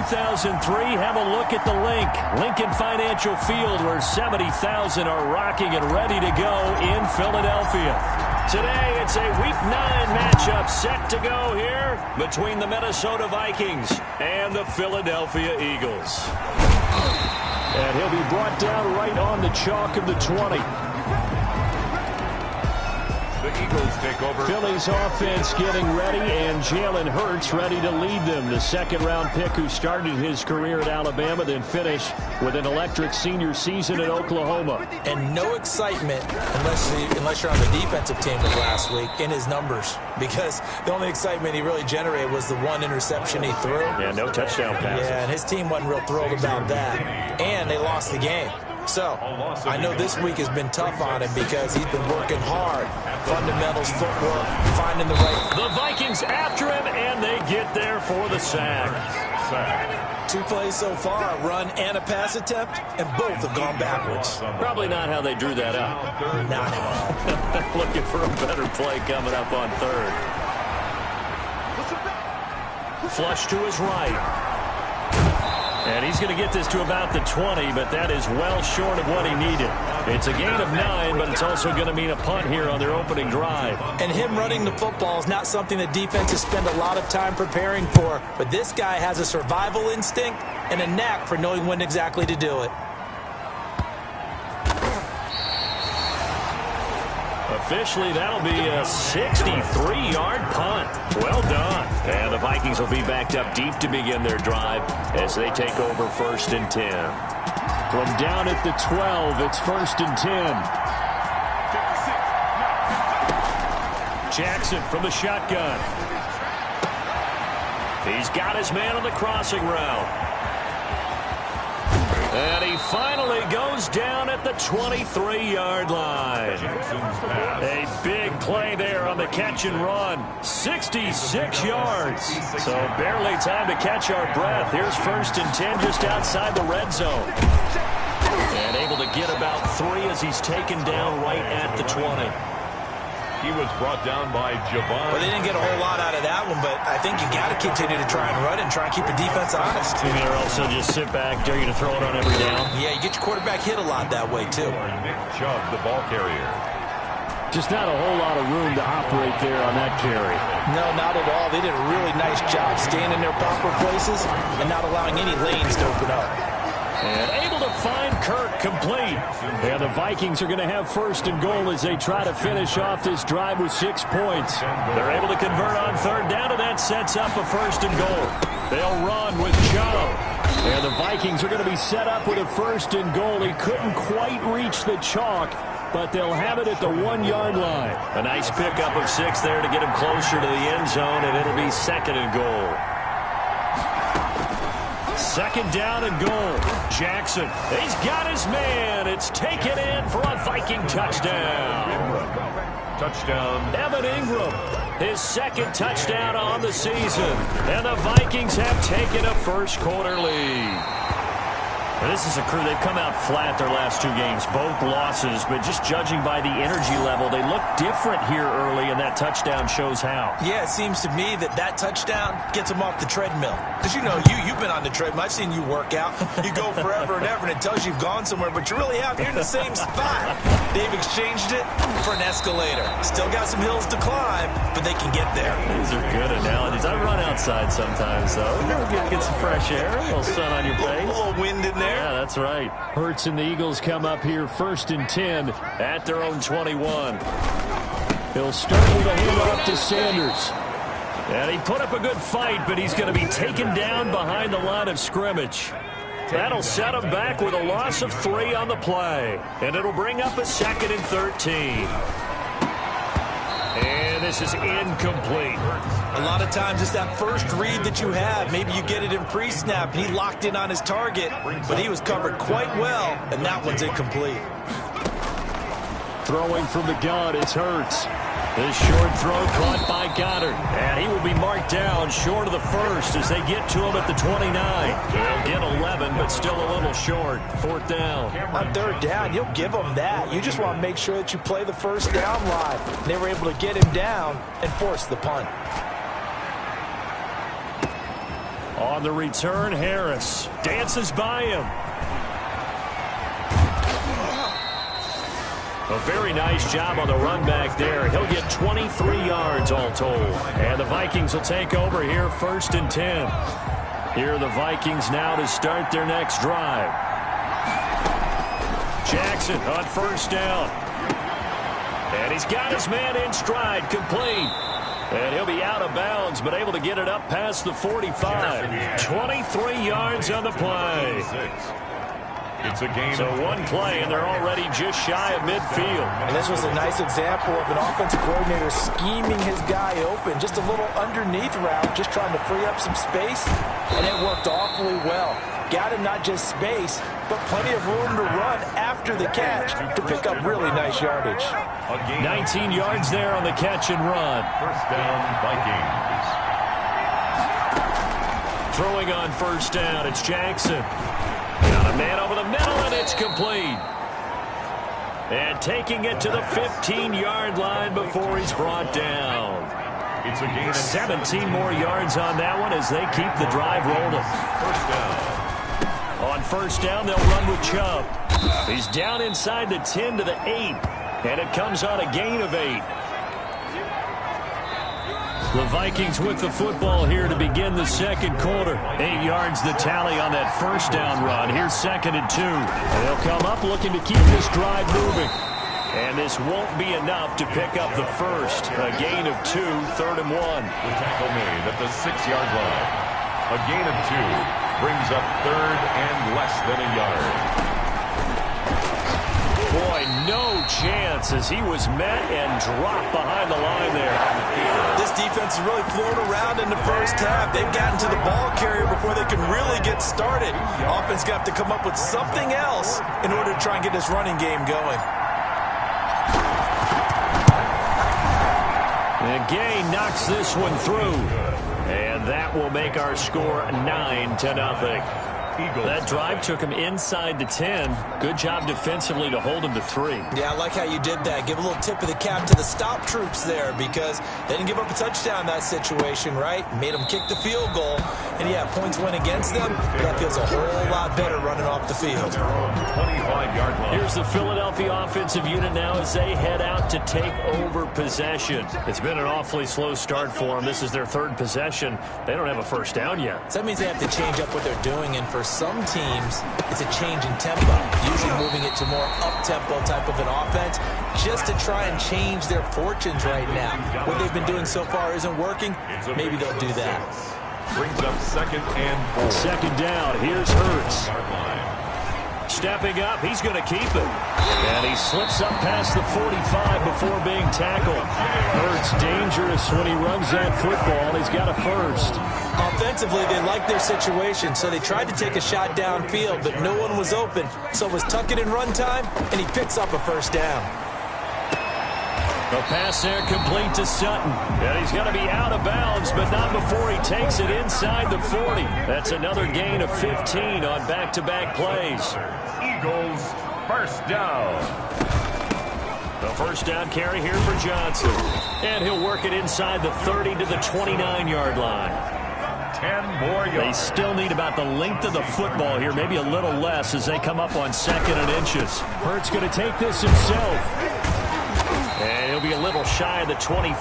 2003, have a look at the link. Lincoln Financial Field, where 70,000 are rocking and ready to go in Philadelphia. Today, it's a Week 9 matchup set to go here between the Minnesota Vikings and the Philadelphia Eagles. And he'll be brought down right on the chalk of the 20. The Eagles take over. Philly's offense getting ready, and Jalen Hurts ready to lead them. The second-round pick who started his career at Alabama, then finished with an electric senior season at Oklahoma. And no excitement unless you're on the defensive team of last week in his numbers, because the only excitement he really generated was the one interception he threw. Yeah, no touchdown passes. Yeah, and his team wasn't real thrilled about that. And they lost the game. So, I know this week has been tough on him because he's been working hard. Fundamentals, footwork, finding the right. The Vikings after him, and they get there for the sack. 2 plays so far, a run and a pass attempt, and both have gone backwards. Probably not how they drew that up. Not at all. Looking for a better play coming up on third. Flush to his right. And he's going to get this to about the 20, but that is well short of what he needed. It's a gain of 9, but it's also going to mean a punt here on their opening drive. And him running the football is not something that defenses spend a lot of time preparing for, but this guy has a survival instinct and a knack for knowing when exactly to do it. Officially, that'll be a 63-yard punt. Well done. And the Vikings will be backed up deep to begin their drive as they take over 1st and 10. From down at the 12, it's 1st and 10. Jackson from the shotgun. He's got his man on the crossing route. And he finally goes down at the 23-yard line. A big play there on the catch and run. 66 yards. So barely time to catch our breath. Here's 1st and 10 just outside the red zone. And able to get about 3 as he's taken down right at the 20. He was brought down by Javon. Well, they didn't get a whole lot out of that one, but I think you got to continue to try and run and try and keep the defense honest. Or also just sit back, dare you to throw it on every down. Yeah, you get your quarterback hit a lot that way, too. Nick Chubb, the ball carrier. Just not a whole lot of room to operate there on that carry. No, not at all. They did a really nice job staying in their proper places and not allowing any lanes to open up. And able to find Kirk complete. And the Vikings are going to have 1st and goal as they try to finish off this drive with 6 points. They're able to convert on 3rd down, and that sets up a 1st and goal. They'll run with Chubb. And the Vikings are going to be set up with a 1st and goal. He couldn't quite reach the chalk, but they'll have it at the 1-yard line. A nice pickup of 6 there to get him closer to the end zone, and it'll be 2nd and goal. 2nd down and goal. Jackson, he's got his man. It's taken in for a Viking touchdown. Touchdown. Evan Ingram, his 2nd touchdown on the season. And the Vikings have taken a 1st quarter lead. Now, this is a crew, they've come out flat their last 2 games, both losses, but just judging by the energy level, they look different here early, and that touchdown shows how. Yeah, it seems to me that touchdown gets them off the treadmill. Because, you know, you've been on the treadmill. I've seen you work out. You go forever and ever, and it tells you you've gone somewhere, but you really have. You're in the same spot. They've exchanged it for an escalator. Still got some hills to climb, but they can get there. These are good analogies. I run outside sometimes, though. Get some fresh air, a little sun on your face. A little wind in there. Yeah, that's right. Hurts and the Eagles come up here 1st and 10 at their own 21. He'll start with a handoff to Sanders. And he put up a good fight, but he's going to be taken down behind the line of scrimmage. That'll set him back with a loss of 3 on the play. And it'll bring up a 2nd and 13. And this is incomplete. A lot of times it's that first read that you have. Maybe you get it in pre-snap, and he locked in on his target, but he was covered quite well, and that one's incomplete. Throwing from the gun, it's Hurts. This short throw caught by Goddard. And he will be marked down short of the 1st as they get to him at the 29. They'll get 11, but still a little short. 4th down. On 3rd down, you'll give them that. You just want to make sure that you play the 1st down line. They were able to get him down and force the punt. On the return, Harris dances by him. A very nice job on the run back there. He'll get 23 yards all told. And the Vikings will take over here 1st and 10. Here are the Vikings now to start their next drive. Jackson on 1st down. And he's got his man in stride, complete. And he'll be out of bounds, but able to get it up past the 45. 23 yards on the play. It's a gain. So one play, and they're already just shy of midfield. And this was a nice example of an offensive coordinator scheming his guy open. Just a little underneath route, just trying to free up some space, and it worked awfully well. Got him not just space, but plenty of room to run after the catch to pick up really nice yardage. 19 yards there on the catch and run. 1st down, Vikings. Throwing on 1st down, it's Jackson. Got a man over the middle, and it's complete. And taking it to the 15-yard line before he's brought down. It's a gain of 17 more yards on that one as they keep the drive rolling. 1st down. On 1st down, they'll run with Chubb. He's down inside the 10 to the 8, and it comes on a gain of 8. The Vikings with the football here to begin the 2nd quarter. 8 yards the tally on that 1st down run. Here's 2nd and 2. They'll come up looking to keep this drive moving. And this won't be enough to pick up the first. A gain of 2, 3rd and 1. The tackle made at the 6-yard line. A gain of 2 brings up 3rd and less than a yard. Boy, no chance as he was met and dropped behind the line there. This defense has really flown around in the first half. They've gotten to the ball carrier before they can really get started. Offense got to come up with something else in order to try and get this running game going. And Gay knocks this one through. And that will make our score 9-0. That drive took him inside the 10. Good job defensively to hold him to 3. Yeah, I like how you did that. Give a little tip of the cap to the stop troops there because they didn't give up a touchdown in that situation, right? Made them kick the field goal. And, yeah, points went against them. That feels a whole lot better running off the field. 25-yard line. Here's the Philadelphia offensive unit now as they head out to take over possession. It's been an awfully slow start for them. This is their 3rd possession. They don't have a 1st down yet. So that means they have to change up what they're doing, and for some teams, it's a change in tempo, usually moving it to more up-tempo type of an offense just to try and change their fortunes right now. What they've been doing so far isn't working. Maybe they'll do that. Brings up 2nd and 4. 2nd down. Here's Hurts. Stepping up, he's going to keep it. And he slips up past the 45 before being tackled. Hurts dangerous when he runs that football. He's got a 1st. Offensively, they liked their situation, so they tried to take a shot downfield, but no one was open. So it was tuck it in run time, and he picks up a 1st down. The pass there complete to Sutton. And he's going to be out of bounds, but not before he takes it inside the 40. That's another gain of 15 on back-to-back plays. Eagles, 1st down. The 1st down carry here for Johnson. And he'll work it inside the 30 to the 29-yard line. 10 more yards. They still need about the length of the football here, maybe a little less as they come up on 2nd and inches. Hurts going to take this himself. And he'll be a little shy of the 20.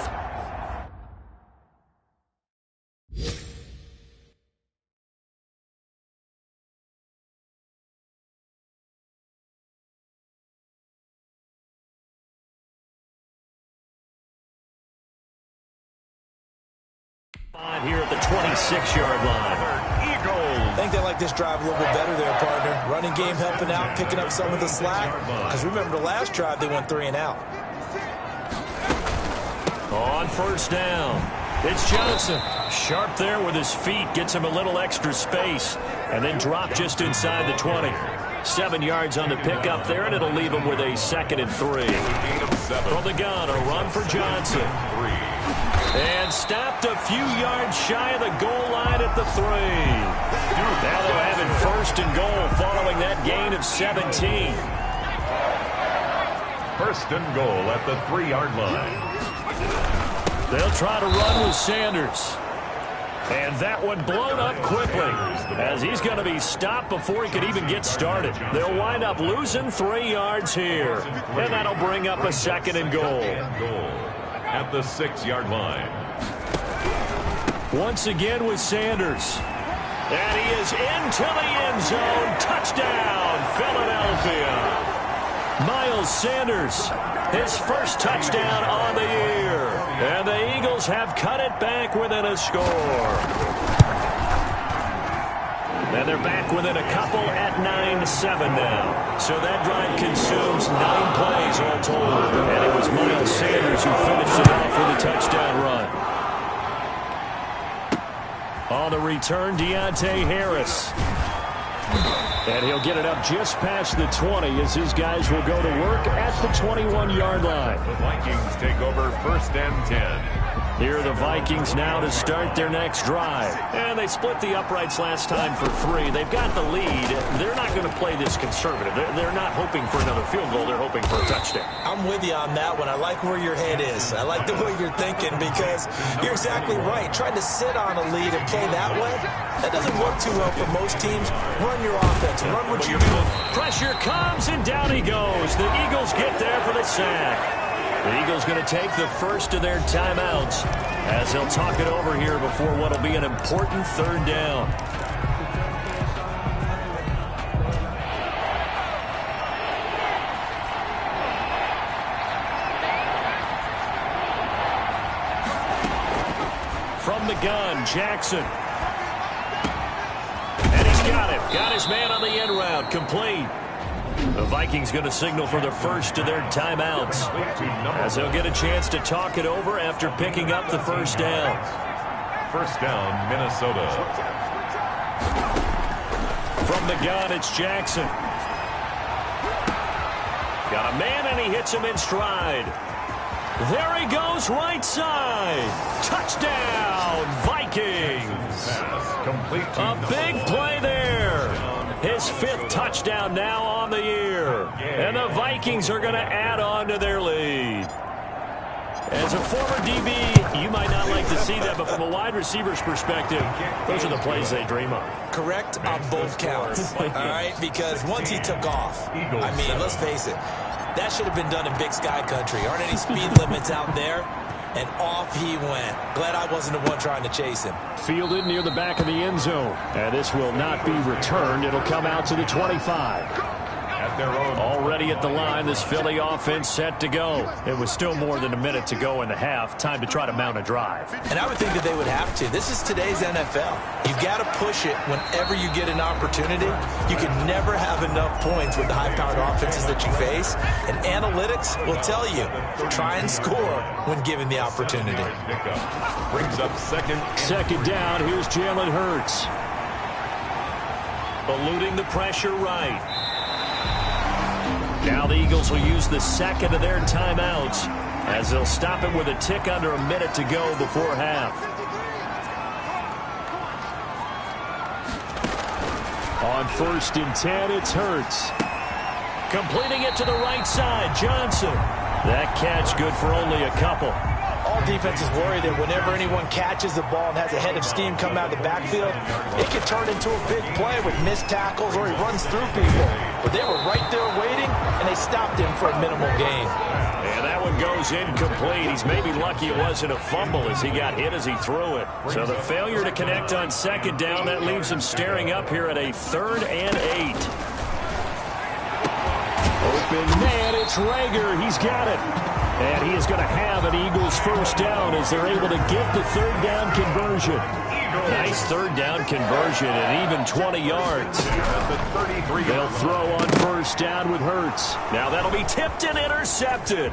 Here at the 26-yard line. Eagles. I think they like this drive a little bit better there, partner. Running game helping out, picking up some of the slack. Because remember the last drive, they went 3 and out. On 1st down, it's Johnson. Sharp there with his feet, gets him a little extra space, and then drop just inside the 20. 7 yards on the pickup there, and it'll leave him with a 2nd and 3. From the gun, a run for Johnson. And stopped a few yards shy of the goal line at the 3. Now they'll have it 1st and goal following that gain of 17. 1st and goal at the 3-yard line. They'll try to run with Sanders. And that one blown up quickly, as he's going to be stopped before he could even get started. They'll wind up losing 3 yards here, and that'll bring up a 2nd and goal. At the 6-yard line. Once again with Sanders. And he is into the end zone. Touchdown, Philadelphia. Miles Sanders, his first touchdown on the year. And the Eagles have cut it back within a score. And they're back within a couple at 9-7 now. So that drive consumes 9 plays all told. And it was Miles Sanders who finished it off with a touchdown run. On the return, Deontay Harris. And he'll get it up just past the 20 as his guys will go to work at the 21-yard line. The Vikings take over 1st and 10. Here are the Vikings now to start their next drive. And they split the uprights last time for 3. They've got the lead. They're not going to play this conservative. They're not hoping for another field goal. They're hoping for a touchdown. I'm with you on that one. I like where your head is. I like the way you're thinking because you're exactly right. Trying to sit on a lead and play that way, that doesn't work too well for most teams. Run your offense. Run what you do. Pressure comes, and down he goes. The Eagles get there for the sack. The Eagles going to take the first of their timeouts as they'll talk it over here before what will be an important 3rd down. From the gun, Jackson. And he's got it. Got his man on the end route. Complete. The Vikings going to signal for the first of their timeouts as they'll get a chance to talk it over after picking up the 1st down. 1st down, Minnesota. From the gun, it's Jackson. Got a man, and he hits him in stride. There he goes, right side. Touchdown, Vikings. Complete to a big play there. His 5th touchdown now on the year. And the Vikings are going to add on to their lead. As a former DB, you might not like to see that, but from a wide receiver's perspective, those are the plays they dream of. Correct on both counts. All right, because once he took off, I mean, let's face it, that should have been done in Big Sky Country. Aren't any speed limits out there? And off he went. Glad I wasn't the one trying to chase him. Fielded near the back of the end zone. And this will not be returned. It'll come out to the 25. At their own. Already at the line, this Philly offense set to go. It was still more than a minute to go in the half. Time to try to mount a drive. And I would think that they would have to. This is today's NFL. You've got to push it whenever you get an opportunity. You can never have enough points with the high-powered offenses that you face. And analytics will tell you, try and score when given the opportunity. Brings up 2nd. 2nd down. Here's Jalen Hurts. Eluding the pressure right. Now the Eagles will use the 2nd of their timeouts as they'll stop it with a tick under a minute to go before half. On 1st and 10, it's Hurts. Completing it to the right side, Johnson. That catch good for only a couple. All defenses worry that whenever anyone catches the ball and has a head of steam come out of the backfield, it can turn into a big play with missed tackles or he runs through people. But they were right there waiting, and they stopped him for a minimal gain. And that one goes incomplete. He's maybe lucky it wasn't a fumble as he got hit as he threw it. So the failure to connect on 2nd down, that leaves him staring up here at a 3rd and 8. Open man, it's Rager. He's got it. And he is going to have an Eagles 1st down as they're able to get the 3rd down conversion. Nice 3rd down conversion and even 20 yards. They'll throw on 1st down with Hurts. Now that'll be tipped and intercepted.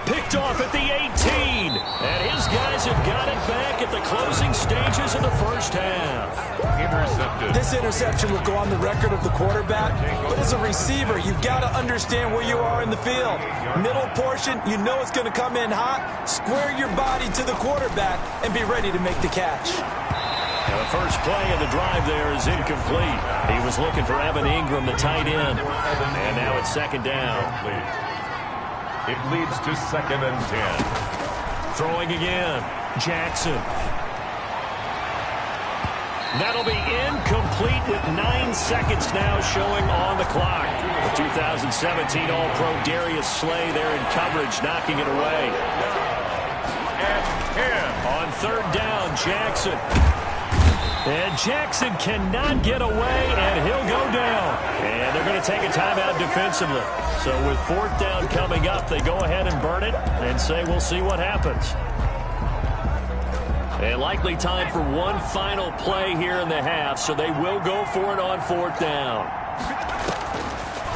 Picked off at the 18. And his guys have got it back at the closing stages of the 1st half. Intercepted. This interception will go on the record of the quarterback, but as a receiver, you've got to understand where you are in the field. Middle portion, you know it's going to come in hot. Square your body to the quarterback and be ready to make the catch. Now the first play of the drive there is incomplete. He was looking for Evan Ingram, the tight end. And now it's 2nd down. It leads to 2nd and 10. Throwing again. Jackson. That'll be incomplete with 9 seconds now showing on the clock. The 2017 All-Pro Darius Slay there in coverage, knocking it away. On third down, Jackson. And Jackson cannot get away, and he'll go down. And they're going to take a timeout defensively. So with fourth down coming up, they go ahead and burn it and say we'll see what happens. And likely time for one final play here in the half, so they will go for it on fourth down.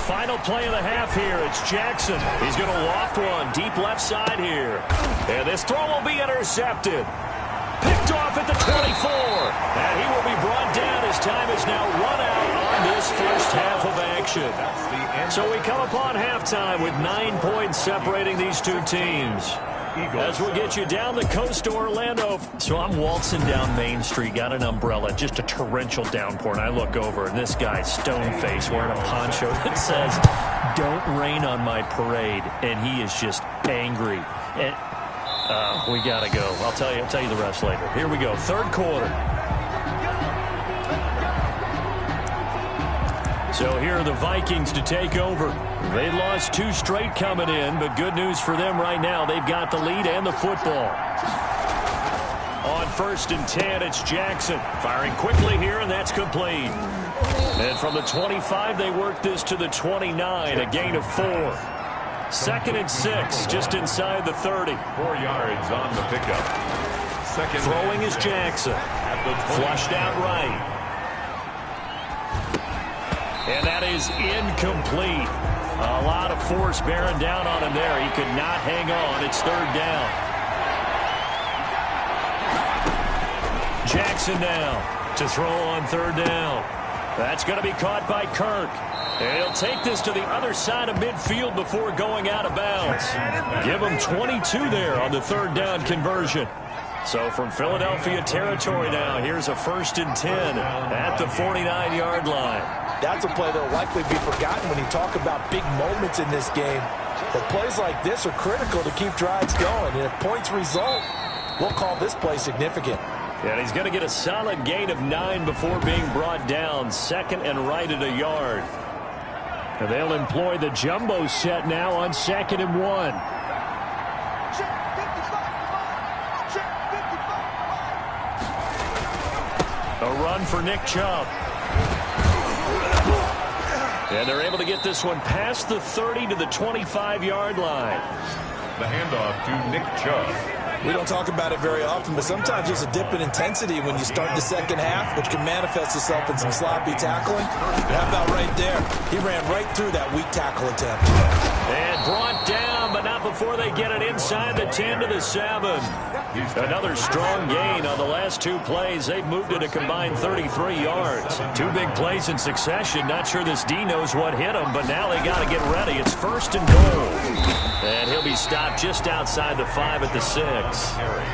Final play of the half here. It's Jackson. He's going to loft one deep left side here. And this throw will be intercepted. Picked off at the 24. And he will be brought down. His time is now run out on this first half of action. So we come upon halftime with 9 points separating these two teams. As we'll get you down the coast to Orlando. So I'm waltzing down Main Street, got an umbrella, just a torrential downpour, and I look over, and this guy's stone-faced wearing a poncho that says, "Don't rain on my parade," and he is just angry. And we got to go. I'll tell you the rest later. Here we go, third quarter. So here are the Vikings to take over. They lost 2 straight coming in, but good news for them right now. They've got the lead and the football. On 1st and 10, it's Jackson. Firing quickly here, and that's complete. And from the 25, they work this to the 29, a gain of 4. 2nd and 6, just inside the 30. 4 yards on the pickup. Throwing is Jackson. Flushed out right. And that is incomplete. A lot of force bearing down on him there. He could not hang on. It's third down. Jackson now to throw on third down. That's going to be caught by Kirk. And he'll take this to the other side of midfield before going out of bounds. Give him 22 there on the third down conversion. So from Philadelphia territory now, here's a 1st and 10 at the 49-yard line. That's a play that will likely be forgotten when you talk about big moments in this game. But plays like this are critical to keep drives going. And if points result, we'll call this play significant. And he's going to get a solid gain of 9 before being brought down. 2nd and right at a yard. And they'll employ the jumbo set now on 2nd and 1. A run for Nick Chubb. And they're able to get this one past the 30 to the 25-yard line. The handoff to Nick Chubb. We don't talk about it very often, but sometimes there's a dip in intensity when you start the second half, which can manifest itself in some sloppy tackling. How about right there? He ran right through that weak tackle attempt. And brought down, but not before they get it inside the 10 to the 7. Another strong gain on the last 2 plays. They've moved it a combined 33 yards. 2 big plays in succession. Not sure this D knows what hit him, but now they got to get ready. It's 1st and goal. And he'll be stopped just outside the 5 at the 6.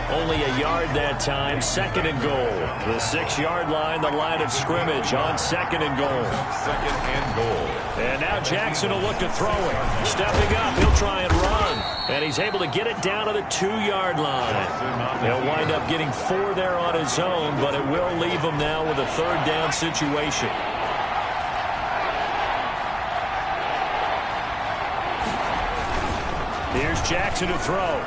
Only a yard that time. 2nd and goal. The 6-yard line, the line of scrimmage on 2nd and goal. 2nd and goal. And now Jackson will look to throw it. Stepping up, he'll try and run. And he's able to get it down to the 2-yard line. He'll wind up getting 4 there on his own, but it will leave him now with a third down situation. Here's Jackson to throw.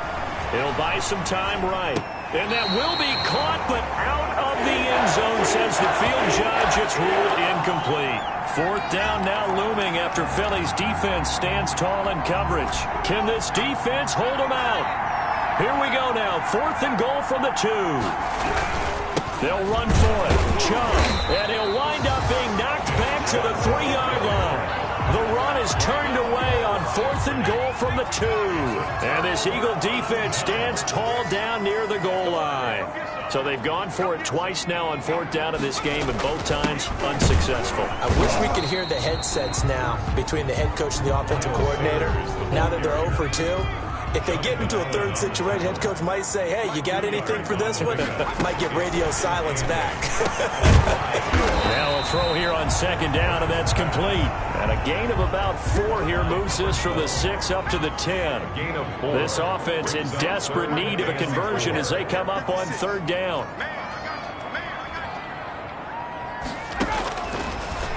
He'll buy some time right. And that will be caught, but out of the end zone, says the field judge. It's ruled incomplete. 4th down now looming after Philly's defense stands tall in coverage. Can this defense hold them out? Here we go now. 4th and goal from the 2. They'll run for it. Chubb. And he'll wind up being knocked back to the 3-yard line. The run is turned away on 4th and goal from the 2. And this Eagle defense stands tall down near the goal line. So they've gone for it twice now on 4th down in this game, and both times unsuccessful. I wish we could hear the headsets now between the head coach and the offensive coordinator. Now that they're 0 for 2. If they get into a third situation, head coach might say, hey, you got anything for this one? Might get radio silence back. Now a throw here on 2nd down, and that's complete. And a gain of about 4 here moves this from the 6 up to the 10. Gain of 4. This offense in desperate need of a conversion as they come up on 3rd down.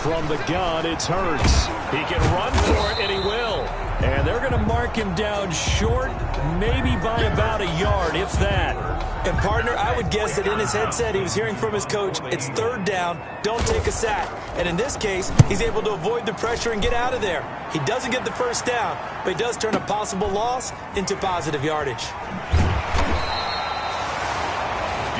From the gun, it's Hurts. He can run for it, and he will. And they're going to mark him down short, maybe by about a yard, if that. And, partner, I would guess that in his headset he was hearing from his coach, it's third down, don't take a sack. And in this case, he's able to avoid the pressure and get out of there. He doesn't get the first down, but he does turn a possible loss into positive yardage.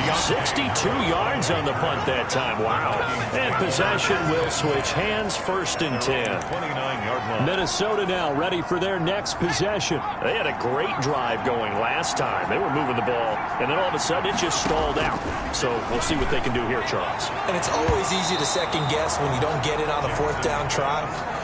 62 yards on the punt that time. Wow. And possession will switch hands, 1st and 10. 29-yard line. Minnesota now ready for their next possession. They had a great drive going last time. They were moving the ball, and then all of a sudden it just stalled out. So we'll see what they can do here, Charles. And it's always easy to second guess when you don't get it on a 4th down try.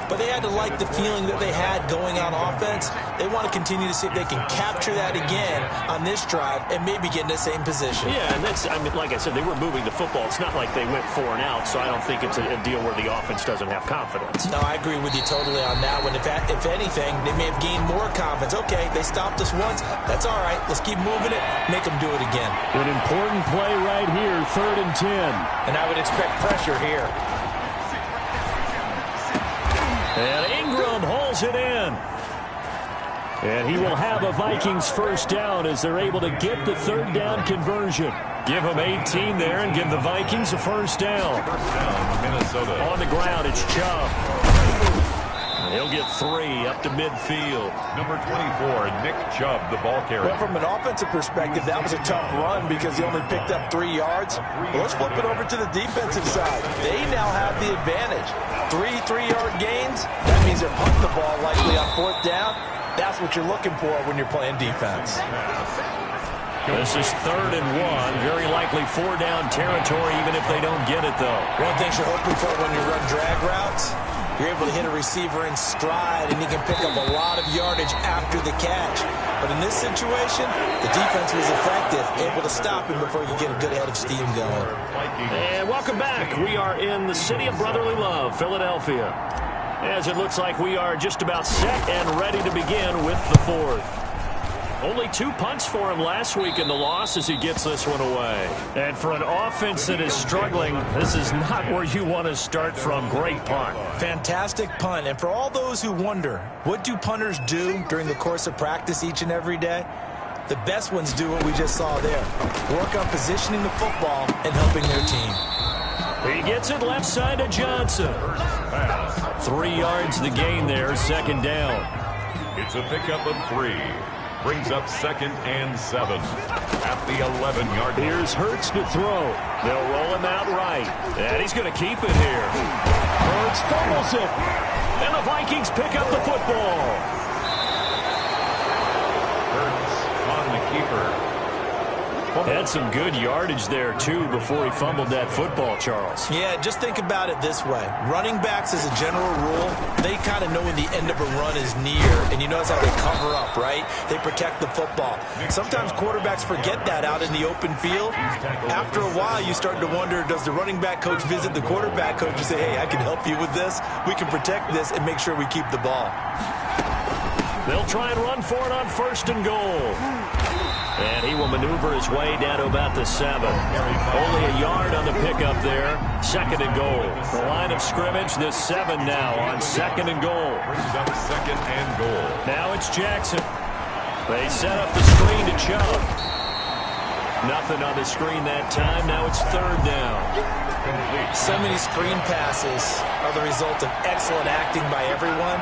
But they had to like the feeling that they had going on offense. They want to continue to see if they can capture that again on this drive and maybe get in the same position. Yeah, and that's, I mean, like I said, they were moving the football. It's not like they went 4 and out, so I don't think it's a deal where the offense doesn't have confidence. No, I agree with you totally on that one. If anything, they may have gained more confidence. Okay, they stopped us once. That's all right. Let's keep moving it. Make them do it again. An important play right here, 3rd and 10. And I would expect pressure here. And Ingram holds it in. And he will have a Vikings first down as they're able to get the 3rd down conversion. Give them 18 there and give the Vikings a first down. Minnesota. On the ground, it's Chubb. And he'll get 3 up to midfield. Number 24, Nick Chubb, the ball carrier. Well, from an offensive perspective, that was a tough run because he only picked up 3 yards. But let's flip it over to the defensive side. They now have the advantage. 3 3-yard gains. That means they're punting the ball likely on 4th down. That's what you're looking for when you're playing defense. This is 3rd and 1. Very likely 4-down territory, even if they don't get it, though. One thing you're hoping for when you run drag routes, you're able to hit a receiver in stride, and he can pick up a lot of yardage after the catch. But in this situation, the defense was effective, able to stop him before you get a good head of steam going. And welcome back. We are in the city of brotherly love, Philadelphia, as it looks like we are just about set and ready to begin with the 4th. Only 2 punts for him last week in the loss as he gets this one away. And for an offense that is struggling, this is not where you want to start from. Great punt. Fantastic punt. And for all those who wonder, what do punters do during the course of practice each and every day? The best ones do what we just saw there. Work on positioning the football and helping their team. He gets it left side to Johnson. 3 yards the gain there, 2nd down. It's a pickup of 3. Brings up 2nd and 7 at the 11-yard line. Here's Hurts to throw. They'll roll him out right. And he's going to keep it here. Hurts fumbles it. And the Vikings pick up the football. Hurts on the keeper. Had some good yardage there, too, before he fumbled that football, Charles. Yeah, just think about it this way. Running backs, as a general rule, they kind of know when the end of a run is near. And you notice how they cover up, right? They protect the football. Sometimes quarterbacks forget that out in the open field. After a while, you start to wonder, does the running back coach visit the quarterback coach and say, hey, I can help you with this. We can protect this and make sure we keep the ball. They'll try and run for it on 1st and goal. And he will maneuver his way down to about the 7. Only a yard on the pickup there. 2nd and goal. The line of scrimmage, this 7 now on 2nd and goal. Brings up 2nd and goal. Now it's Jackson. They set up the screen to Chubb. Nothing on the screen that time. Now it's 3rd down. So many screen passes are the result of excellent acting by everyone.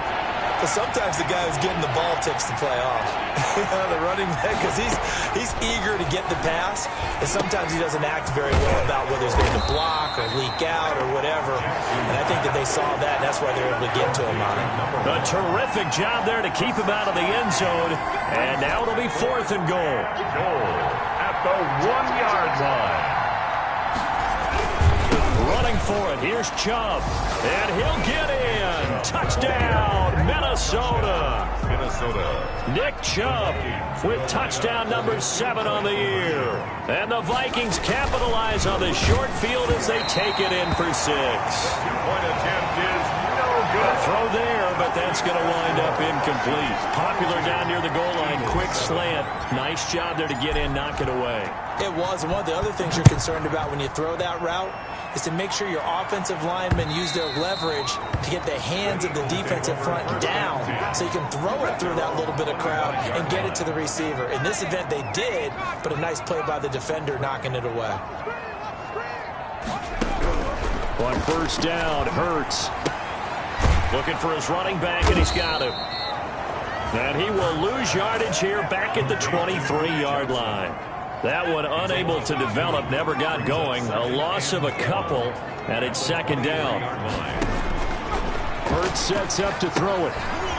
But sometimes the guy who's getting the ball takes the play off. The running back, because he's eager to get the pass, and sometimes he doesn't act very well about whether he's going to block or leak out or whatever. And I think that they saw that, and that's why they're able to get to him on it. A terrific job there to keep him out of the end zone. And now it'll be 4th and goal. Goal at the 1-yard line. Running for it. Here's Chubb. And he'll get in. Touchdown, Minnesota. Nick Chubb with touchdown number 7 on the year. And the Vikings capitalize on the short field as they take it in for 6. Two-point attempt is no good. Throw there, but that's going to wind up incomplete. Popular down near the goal line. Quick slant. Nice job there to get in, knock it away. It was. And one of the other things you're concerned about when you throw that route is to make sure your offensive linemen use their leverage to get the hands of the defensive front down so you can throw it through that little bit of crowd and get it to the receiver. In this event, they did, but a nice play by the defender knocking it away. On first down, Hurts looking for his running back, and he's got him. And he will lose yardage here back at the 23-yard line. That one unable to develop, never got going. A loss of a couple, and it's second down. Hurts sets up to throw it.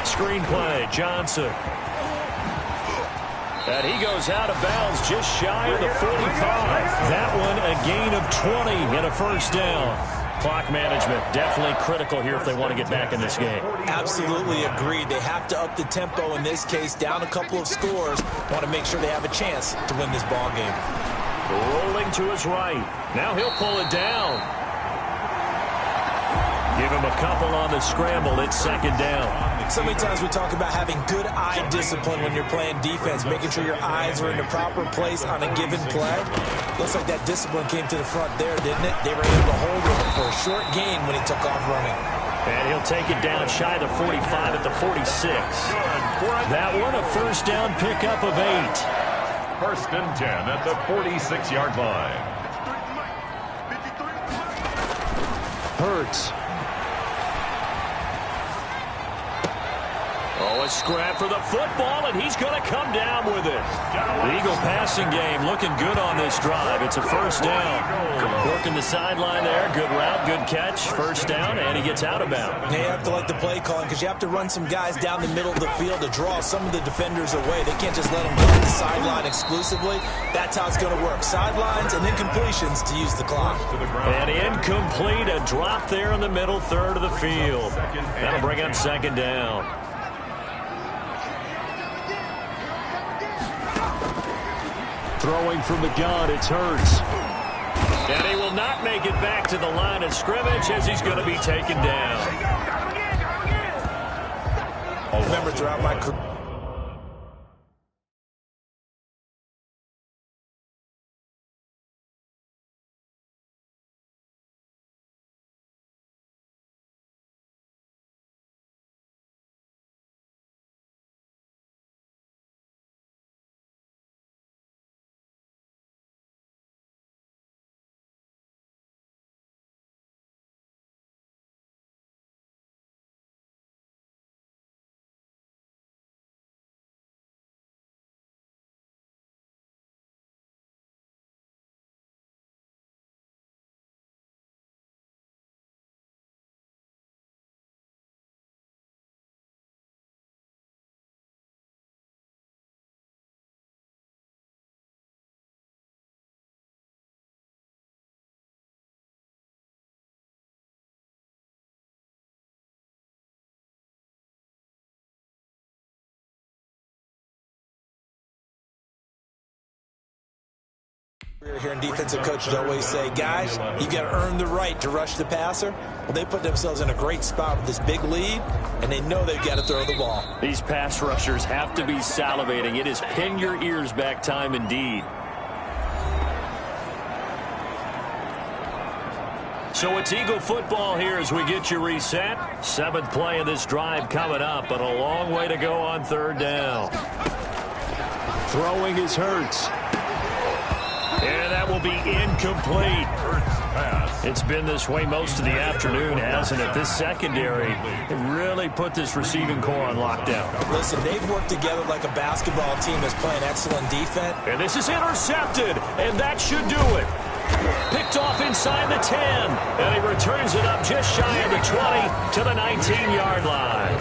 Screen play, Johnson. And he goes out of bounds just shy of the 45. That one a gain of 20 and a first down. Clock management definitely critical here if they want to get back in this game. Absolutely agreed. They have to up the tempo in this case, down a couple of scores. Want to make sure they have a chance to win this ball game. Rolling to his right. Now he'll pull it down. Give him a couple on the scramble. It's second down. So many times we talk about having good eye discipline when you're playing defense, making sure your eyes are in the proper place on a given play. Looks like that discipline came to the front there, didn't it? They were able to hold him for a short gain when he took off running. And he'll take it down shy of the 45 at the 46. That one a first down pickup of 8. First and 10 at the 46-yard line. Hurts. Oh, a scrap for the football, and he's going to come down with it. The Eagle passing game looking good on this drive. It's a first down. Working the sideline there. Good route, good catch. First down, and he gets out of bounds. They have to like the play calling because you have to run some guys down the middle of the field to draw some of the defenders away. They can't just let them go to the sideline exclusively. That's how it's going to work. Sidelines and then completions to use the clock. And incomplete, a drop there in the middle third of the field. That'll bring up second down. Throwing from the gun, it's Hurts. And he will not make it back to the line of scrimmage as he's going to be taken down. I remember throughout my career. Here in defensive coaches always say, guys, you got to earn the right to rush the passer. Well, they put themselves in a great spot with this big lead, and they know they've got to throw the ball. These pass rushers have to be salivating. It is pin your ears back time indeed. So it's Eagle football here as we get you reset. 7th play of this drive coming up, but a long way to go on third down. Throwing is Hurts. And that will be incomplete. It's been this way most of the afternoon, hasn't it? This secondary really put this receiving core on lockdown. Listen, they've worked together like a basketball team that's playing excellent defense. And this is intercepted, and that should do it. Picked off inside the 10, and he returns it up just shy of the 20 to the 19-yard line.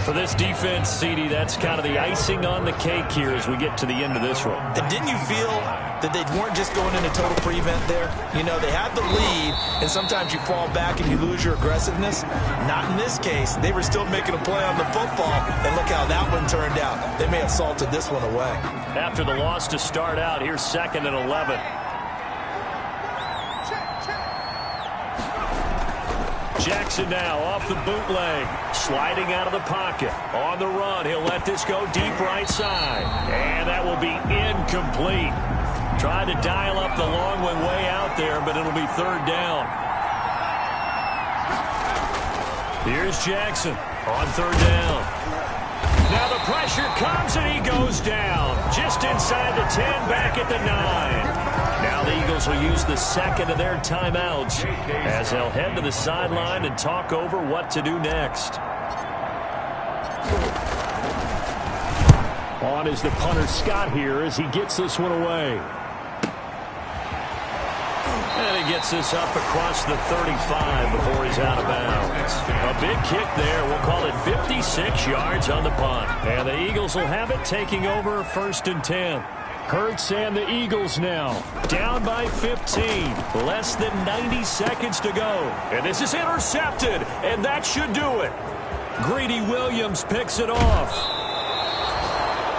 For this defense, CD, that's kind of the icing on the cake here as we get to the end of this one. And didn't you feel that they weren't just going into total prevent there? You know, they had the lead, and sometimes you fall back and you lose your aggressiveness. Not in this case. They were still making a play on the football, and look how that one turned out. They may have salted this one away. After the loss to start out, here's 2nd and 11. Jackson now off the bootleg, sliding out of the pocket. On the run, he'll let this go deep right side. And that will be incomplete. Tried to dial up the long one way out there, but it'll be third down. Here's Jackson on third down. Now the pressure comes, and he goes down. Just inside the 10, back at the 9. Now the Eagles will use the second of their timeouts as they'll head to the sideline and talk over what to do next. On is the punter Scott here as he gets this one away. And he gets this up across the 35 before he's out of bounds. A big kick there. We'll call it 56 yards on the punt. And the Eagles will have it, taking over 1st and 10. Hurts and the Eagles now down by 15. Less than 90 seconds to go. And this is intercepted, and that should do it. Greedy Williams picks it off.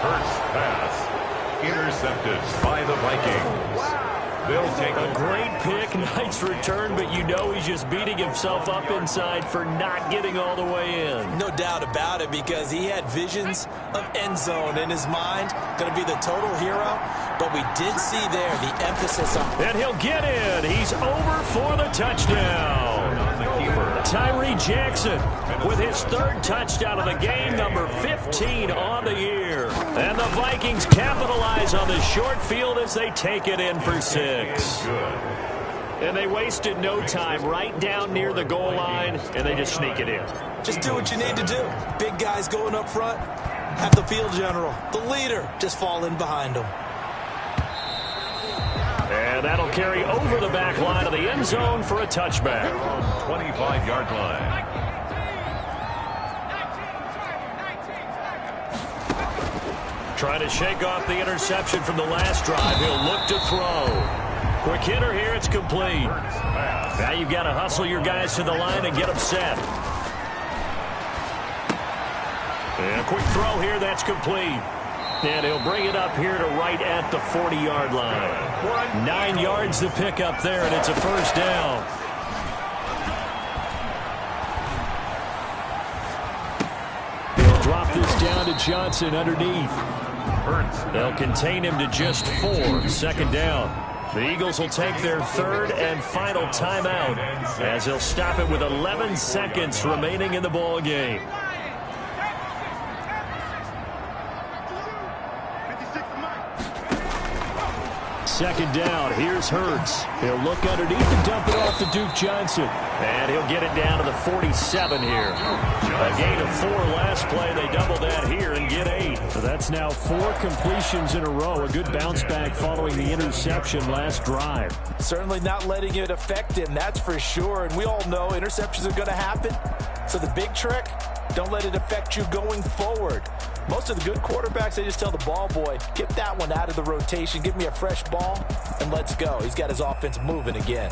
First pass intercepted by the Vikings. They'll take a great pick, nice return, but you know he's just beating himself up inside for not getting all the way in. No doubt about it, because he had visions of end zone in his mind. Going to be the total hero, but we did see there the emphasis on... And he'll get in. He's over for the touchdown. Tyree Jackson with his 3rd touchdown of the game, number 15 on the year. And the Vikings capitalize on the short field as they take it in for 6. And they wasted no time right down near the goal line, and they just sneak it in. Just do what you need to do. Big guys going up front, have the field general, the leader, just fall in behind them. And that'll carry over the back line of the end zone for a touchback. 25-yard line. Trying to shake off the interception from the last drive. He'll look to throw. Quick hitter here. It's complete. Now you've got to hustle your guys to the line and get them set. And a quick throw here. That's complete. And he'll bring it up here to right at the 40-yard line. 9 yards to pick up there, and it's a first down. They'll drop this down to Johnson underneath. They'll contain him to just 4. 2nd down. The Eagles will take their 3rd and final timeout as they'll stop it with 11 seconds remaining in the ball game. 2nd down. Here's Hurts. He'll look underneath and dump it off to Duke Johnson. And he'll get it down to the 47 here. A gain of 4 last play. They double that here and get 8. So that's now 4 completions in a row. A good bounce back following the interception last drive. Certainly not letting it affect him, that's for sure. And we all know interceptions are going to happen. So the big trick, don't let it affect you going forward. Most of the good quarterbacks, they just tell the ball boy, get that one out of the rotation, give me a fresh ball, and let's go. He's got his offense moving again.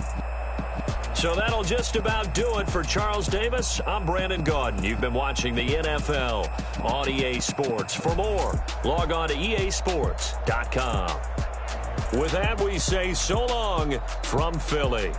So that'll just about do it for Charles Davis. I'm Brandon Gaudin. You've been watching the NFL on EA Sports. For more, log on to easports.com. With that, we say so long from Philly.